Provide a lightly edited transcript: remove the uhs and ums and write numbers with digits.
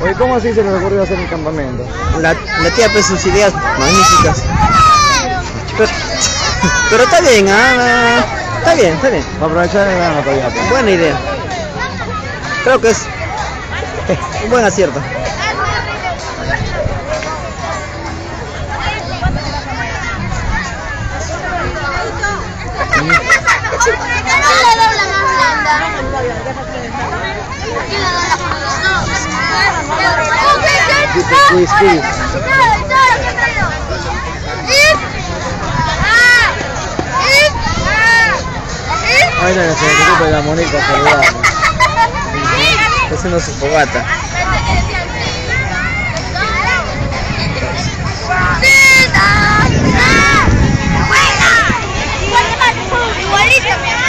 Oye, ¿cómo así se les ocurrió hacer un campamento? La tía pues sus ideas magníficas. Pero está bien, ¿ah? Está bien, está bien. Va a aprovechar el verano todavía. Pues. Buena idea. Creo que es un buen acierto. Quiz. Ay, no, se me preocupa la Mónica saludar. Está haciendo su fogata. Igualito.